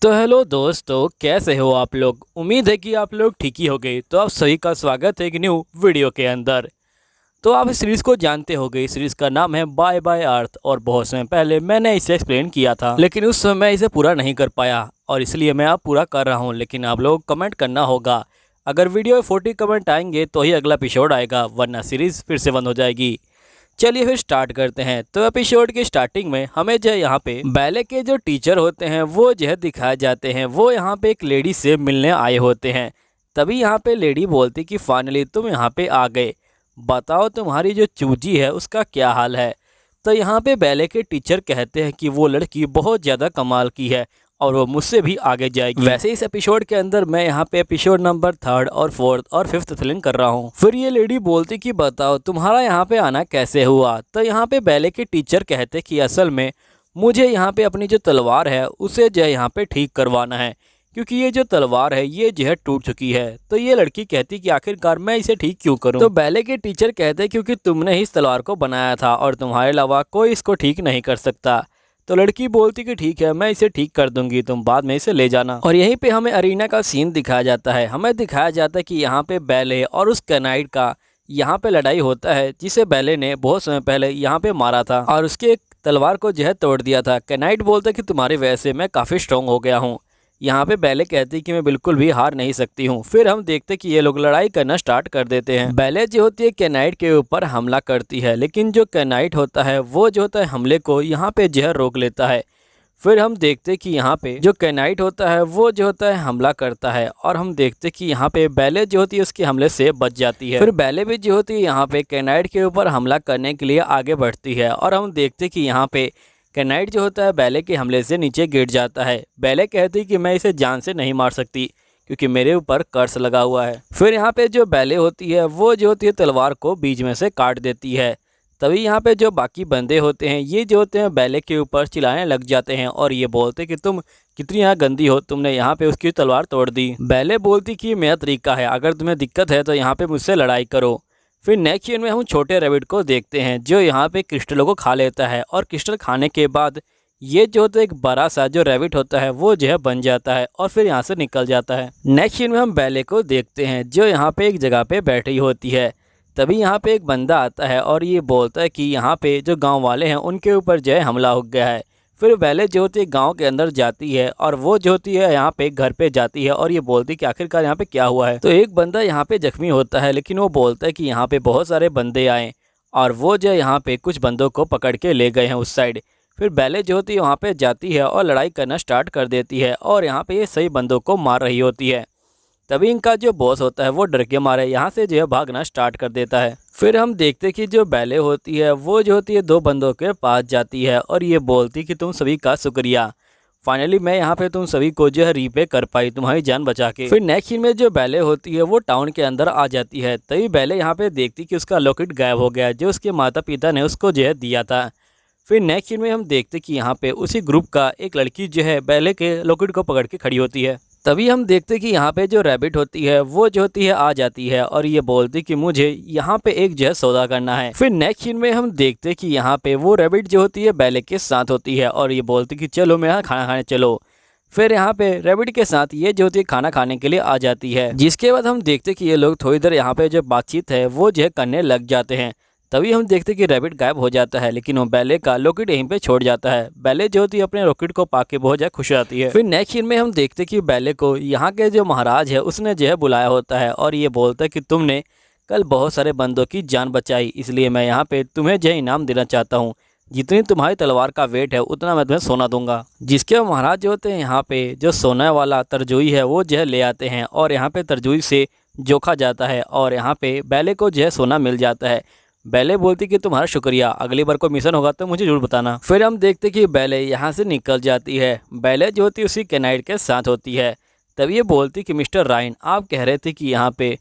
तो हेलो दोस्तों, कैसे हो आप लोग। उम्मीद है कि आप लोग ठीक ही हो गए। तो आप सभी का स्वागत है एक न्यू वीडियो के अंदर। तो आप इस सीरीज़ को जानते होंगे। इस सीरीज़ का नाम है बाय बाय अर्थ और बहुत समय पहले मैंने इसे एक्सप्लेन किया था, लेकिन उस समय मैं इसे पूरा नहीं कर पाया और इसलिए मैं अब पूरा कर रहा हूँ। लेकिन आप लोग कमेंट करना होगा। अगर वीडियो में 40 कमेंट आएंगे तो ही अगला एपिसोड आएगा, वरना सीरीज़ फिर से बंद हो जाएगी। चलिए फिर स्टार्ट करते हैं। तो एपिसोड की स्टार्टिंग में हमें जो है यहाँ पे बैले के जो टीचर होते हैं वो जो है दिखाए जाते हैं। वो यहाँ पे एक लेडी से मिलने आए होते हैं। तभी यहाँ पे लेडी बोलती कि फाइनली तुम यहाँ पे आ गए, बताओ तुम्हारी जो चूजी है उसका क्या हाल है। तो यहाँ पे बैले के टीचर कहते हैं कि वो लड़की बहुत ज़्यादा कमाल की है और वो मुझसे भी आगे जाएगी। वैसे इस एपिसोड के अंदर मैं यहाँ पे एपिसोड नंबर 3 और 4 और 5th फिल्म कर रहा हूँ। फिर ये लेडी बोलती कि बताओ तुम्हारा यहाँ पे आना कैसे हुआ। तो यहाँ पे बैले के टीचर कहते कि असल में मुझे यहाँ पे अपनी जो तलवार है उसे जो है यहाँ पे ठीक करवाना है, क्योंकि ये जो तलवार है ये जो है टूट चुकी है। तो ये लड़की कहती कि आखिरकार मैं इसे ठीक क्यों करूं। तो बैले के टीचर कहते क्योंकि तुमने ही इस तलवार को बनाया था और तुम्हारे अलावा कोई इसको ठीक नहीं कर सकता। तो लड़की बोलती कि ठीक है, मैं इसे ठीक कर दूंगी, तुम बाद में इसे ले जाना। और यहीं पे हमें अरीना का सीन दिखाया जाता है। हमें दिखाया जाता है कि यहाँ पे बैले और उस कैनाइड का यहाँ पे लड़ाई होता है, जिसे बैले ने बहुत समय पहले यहाँ पे मारा था और उसके तलवार को जो है तोड़ दिया था। कैनाइड बोलता है कि तुम्हारी वजह से मैं काफ़ी स्ट्रॉन्ग हो गया हूँ। यहाँ पे बैले कहती कि मैं बिल्कुल भी हार नहीं सकती हूँ। फिर हम देखते कि ये लोग लड़ाई करना स्टार्ट कर देते हैं। बैले जो होती है कैनाइट के ऊपर हमला करती है, लेकिन जो कैनाइट होता है वो जो होता है हमले को यहाँ पे जहर रोक लेता है। फिर हम देखते कि यहाँ पे जो कैनाइट होता है वो जो होता है हमला करता है और हम देखते कि यहाँ पे बैले जो होती है उसके हमले से बच जाती है। फिर बैले भी जो होती है यहाँ पे कैनाइट के ऊपर हमला करने के लिए आगे बढ़ती है और हम देखते कि यहाँ पे कैनाइट जो होता है बैले के हमले से नीचे गिर जाता है। बैले कहती कि मैं इसे जान से नहीं मार सकती क्योंकि मेरे ऊपर कर्स लगा हुआ है। फिर यहाँ पे जो बैले होती है वो जो होती है तलवार को बीच में से काट देती है। तभी यहाँ पे जो बाकी बंदे होते हैं ये जो होते हैं बैले के ऊपर चिल्लाने लग जाते हैं और ये बोलते कि तुम कितनी यहाँ गंदी हो, तुमने यहाँ पे उसकी तलवार तोड़ दी। बैले बोलती कि मेरा तरीका है, अगर तुम्हें दिक्कत है तो यहाँ पे मुझसे लड़ाई करो। फिर नेक्स्ट सीन में हम छोटे रैबिट को देखते हैं जो यहाँ पे क्रिस्टलों को खा लेता है और क्रिस्टल खाने के बाद ये जो होता है एक बड़ा सा जो रैबिट होता है वो जो है बन जाता है और फिर यहाँ से निकल जाता है। नेक्स्ट सीन में हम बैले को देखते हैं जो यहाँ पे एक जगह पे बैठी होती है। तभी यहाँ पे एक बंदा आता है और ये बोलता है कि यहाँ पे जो गांव वाले हैं उनके ऊपर जो है हमला हो गया है। फिर बैले जो होती है गांव के अंदर जाती है और वो जो होती है यहाँ पे घर पे जाती है और ये बोलती है कि आखिरकार यहाँ पे क्या हुआ है। तो एक बंदा यहाँ पे जख्मी होता है, लेकिन वो बोलता है कि यहाँ पे बहुत सारे बंदे आए और वो जो यहाँ पे कुछ बंदों को पकड़ के ले गए हैं उस साइड। फिर बैले जो होती है वहाँ पे जाती है और लड़ाई करना स्टार्ट कर देती है और यहाँ पे ये सही बंदों को मार रही होती है। तभी इनका जो बॉस होता है वो डर के मारे यहाँ से जो है भागना स्टार्ट कर देता है। फिर हम देखते कि जो बैले होती है वो जो होती है दो बंदों के पास जाती है और ये बोलती कि तुम सभी का शुक्रिया, फाइनली मैं यहाँ पे तुम सभी को जो है रीपे कर पाई तुम्हारी जान बचा के। फिर नेक्स्ट सीन में जो बैले होती है वो टाउन के अंदर आ जाती है। तभी बैले यहाँ पे देखती कि उसका लॉकेट गायब हो गया जो उसके माता पिता ने उसको जो है दिया था। फिर नेक्स्ट सीन में हम देखते कि यहाँ पे उसी ग्रुप का एक लड़की जो है बैले के लॉकेट को पकड़ के खड़ी होती है। तभी हम देखते कि यहाँ पे जो रैबिट होती है वो जो होती है आ जाती है और ये बोलती कि मुझे यहाँ पे एक जो है सौदा करना है। फिर नेक्स्ट सीन में हम देखते कि यहाँ पे वो रैबिट जो होती है बैले के साथ होती है और ये बोलती कि चलो मेरे यहाँ खाना खाने चलो। फिर यहाँ पे रैबिट के साथ ये जो होती है खाना खाने के लिए आ जाती है, जिसके बाद हम देखते कि ये लोग थोड़ी देर यहाँ पे जो बातचीत है वो जो है करने लग जाते हैं। तभी हम देखते कि रैबिट गायब हो जाता है, लेकिन वो बैले का लॉकेट यहीं पे छोड़ जाता है। बैले जो होती है अपने रॉकेट को पाके बहुत ज़्यादा खुश रहती है। फिर नेक्स्ट सीन में हम देखते कि बैले को यहाँ के जो महाराज है उसने जो है बुलाया होता है और ये बोलता है कि तुमने कल बहुत सारे बंदों की जान बचाई, इसलिए मैं यहाँ पे तुम्हें जो है इनाम देना चाहता हूँ। जितनी तुम्हारी तलवार का वेट है उतना मैं तुम्हें सोना दूंगा। जिसके महाराज जो होते हैं यहाँ पे जो सोने वाला तरजुई है वो जो है ले आते हैं और यहाँ पे तरजुई से जोखा जाता है और यहाँ पे बैले को जो है सोना मिल जाता है। बैले बोलती कि तुम्हारा शुक्रिया, अगली बार कोई मिशन होगा तो मुझे जरूर बताना। फिर हम देखते कि बैले यहाँ से निकल जाती है। बैले जो होती है उसी कैनाइट के साथ होती है। तब ये बोलती कि मिस्टर राइन, आप कह रहे थे कि यहाँ पे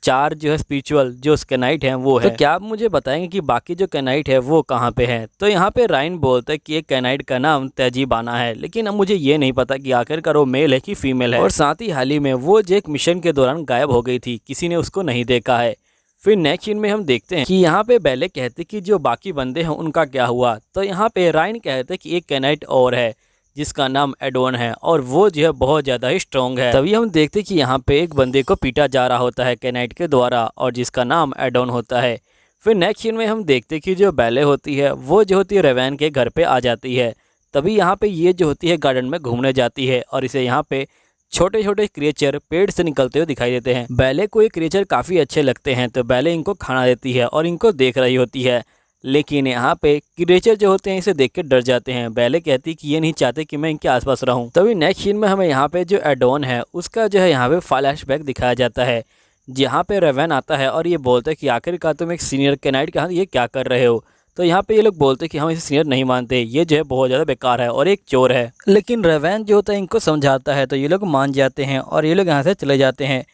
4 जो है स्पिरिचुअल जो कैनाइट हैं वो है, तो क्या आप मुझे बताएंगे कि बाकी जो कैनाइट है वो कहाँ पे है। तो यहाँ पे राइन बोलता है कि एक कैनाइट का नाम तहजीबाना है, लेकिन अब मुझे ये नहीं पता कि आखिरकार वो मेल है कि फीमेल है। और साथ ही हाल ही में वो जो एक मिशन के दौरान गायब हो गई थी, किसी ने उसको नहीं देखा है। फिर नेक्स्ट सीन में हम देखते हैं कि यहाँ पे बैले कहते कि जो बाकी बंदे हैं उनका क्या हुआ। तो यहाँ पे राइन कहते कि एक कैनाइट और है जिसका नाम एडोन है और वो जो है बहुत ज़्यादा ही स्ट्रॉन्ग है। तभी हम देखते कि यहाँ पे एक बंदे को पीटा जा रहा होता है कैनाइट के द्वारा और जिसका नाम एडोन होता है। फिर नेक्स्ट सीन में हम देखते कि जो बैले होती है वो जो होती है रेवेन के घर पे आ जाती है। तभी यहाँ पे ये जो होती है गार्डन में घूमने जाती है और इसे यहाँ पे छोटे छोटे क्रिएचर पेड़ से निकलते हुए दिखाई देते हैं। बैले को ये क्रिएचर काफ़ी अच्छे लगते हैं तो बैले इनको खाना देती है और इनको देख रही होती है। लेकिन यहाँ पे क्रिएचर जो होते हैं इसे देख के डर जाते हैं। बैले कहती कि ये नहीं चाहते कि मैं इनके आसपास रहूं। तभी नेक्स्ट सीन में हमें यहाँ पे जो एडोन है उसका जो है यहाँ पे फ्लैशबैक दिखाया जाता है, जहाँ पे रेवेन आता है और ये बोलता है कि आखिरकार तुम एक सीनियर कैनाइट के हाथ ये क्या कर रहे हो। तो यहाँ पे ये लोग बोलते हैं कि हम इसे सीनियर नहीं मानते, ये जो है बहुत ज़्यादा बेकार है और एक चोर है। लेकिन रेवेन जो होता है इनको समझाता है तो ये लोग मान जाते हैं और ये लोग यहाँ से चले जाते हैं।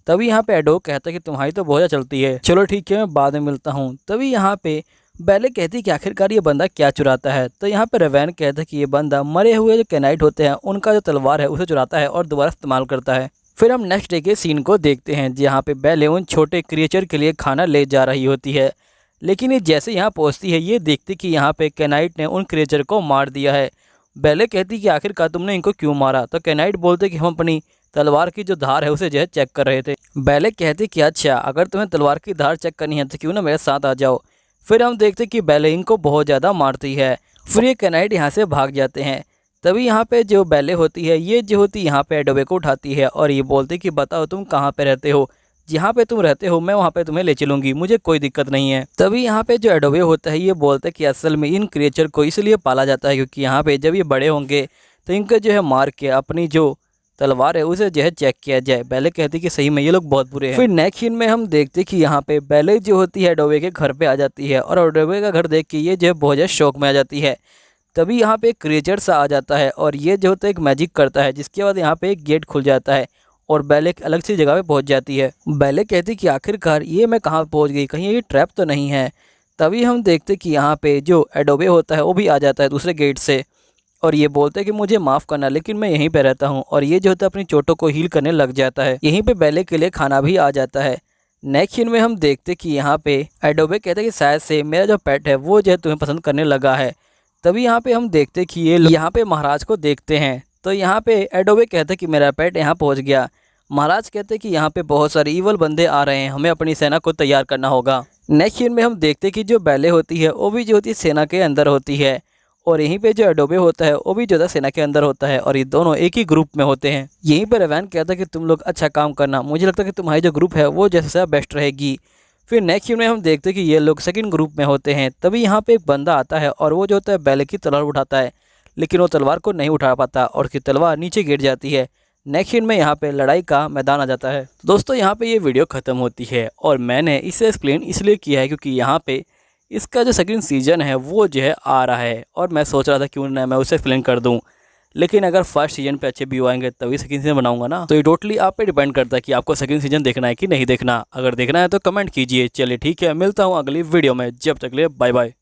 तभी यहाँ पे एडो कहता है कि तुम्हारी तो बहुत ज़्यादा चलती है, चलो ठीक है मैं बाद में मिलता हूँ। तभी यहाँ पे बैले कहती कि आखिरकार ये बंदा क्या चुराता है। तो यहाँ पे रेवेन कहता है कि ये बंदा मरे हुए जो कैनाइट होते हैं उनका जो तलवार है उसे चुराता है और दोबारा इस्तेमाल करता है। फिर हम नेक्स्ट डे के सीन को देखते हैं जहाँ पे बैले उन छोटे क्रिएचर के लिए खाना ले जा रही होती है। लेकिन ये जैसे यहाँ पहुँचती है ये देखती कि यहाँ पे कैनाइट ने उन क्रिएचर को मार दिया है। बैले कहती कि आखिरकार तुमने इनको क्यों मारा। तो कैनाइट बोलते कि हम अपनी तलवार की जो धार है उसे जो है चेक कर रहे थे। बैले कहती कि अच्छा अगर तुम्हें तलवार की धार चेक करनी है तो क्यों ना मेरे साथ आ जाओ। फिर हम देखते कि बैले इनको बहुत ज़्यादा मारती है। फिर ये कैनाइट यहाँ से भाग जाते हैं। तभी यहाँ पे जो बैले होती है ये जो होती यहाँ पे एडोबे को उठाती है और ये बोलती कि बताओ तुम कहाँ पे रहते हो, जहाँ पे तुम रहते हो मैं वहाँ पे तुम्हें ले चलूँगी, मुझे कोई दिक्कत नहीं है। तभी यहाँ पे जो एडोबे होता है ये बोलता है कि असल में इन क्रिएचर को इसलिए पाला जाता है क्योंकि यहाँ पे जब ये बड़े होंगे तो इनको जो है मार के अपनी जो तलवार है उसे जो है चेक किया जाए। बैले कहती कि सही में ये लोग बहुत बुरे हैं। फिर नेक्स्ट सीन में हम देखते कि यहाँ पे बैले जो होती है एडोबे के घर पे आ जाती है और एडोबे का घर देख के ये जो है बहुत ज़्यादा शौक में आ जाती है। तभी यहाँ पे एक क्रिएचर सा आ जाता है और ये जो होता है एक मैजिक करता है, जिसके बाद यहाँ पे एक गेट खुल जाता है और बैले एक अलग सी जगह पे पहुँच जाती है। बैले कहती कि आखिरकार ये मैं कहाँ पहुँच गई, कहीं ये ट्रैप तो नहीं है। तभी हम देखते कि यहाँ पे जो एडोबे होता है वो भी आ जाता है दूसरे गेट से और ये बोलते हैं कि मुझे माफ़ करना लेकिन मैं यहीं पे रहता हूँ। और ये जो होता है अपनी चोटों को हील करने लग जाता है। यहीं पे बैले के लिए खाना भी आ जाता है। नेक्स्ट सीन में हम देखते कि यहाँ पे एडोबे कहते हैं कि शायद से मेरा जो पेट है वो जो है तुम्हें पसंद करने लगा है। तभी यहाँ पे हम देखते कि ये यहाँ पे महाराज को देखते हैं। तो यहाँ पे एडोबे कहते हैं कि मेरा पेट यहाँ पहुँच गया। महाराज कहते हैं कि यहाँ पे बहुत सारे ईवल बंदे आ रहे हैं, हमें अपनी सेना को तैयार करना होगा। नेक्स्ट सीन में हम देखते कि जो बैले होती है वो भी जो होती है सेना के अंदर होती है और यहीं पे जो एडोबे होता है वो भी जो है सेना के अंदर होता है और ये दोनों एक ही ग्रुप में होते हैं। यहीं पर रेवेन कहता है कि तुम लोग अच्छा काम करना, मुझे लगता है कि तुम्हारी जो ग्रुप है वो जैसे बेस्ट रहेगी। फिर नेक्स्ट सीन में हम देखते हैं कि ये लोग सेकंड ग्रुप में होते हैं। तभी यहाँ पे एक बंदा आता है और वो जो होता है बैले की तलवार उठाता है, लेकिन वो तलवार को नहीं उठा पाता और उसकी तलवार नीचे गिर जाती है। नेक्स्ट सीन में यहाँ पे लड़ाई का मैदान आ जाता है। दोस्तों यहाँ पे ये वीडियो ख़त्म होती है और मैंने इसे एक्सप्लेन इसलिए किया है क्योंकि यहाँ पे इसका जो सेकंड सीज़न है वो जो है आ रहा है और मैं सोच रहा था क्यों ना मैं उसे एक्सप्लेन कर दूं। लेकिन अगर फर्स्ट सीजन पे अच्छे व्यू आएंगे तभी सेकंड सीजन बनाऊंगा ना। तो ये टोटली आप पे डिपेंड करता है कि आपको सेकंड सीजन देखना है कि नहीं देखना। अगर देखना है तो कमेंट कीजिए। चलिए ठीक है, मिलता हूँ अगली वीडियो में, जब तक के लिए बाय बाय।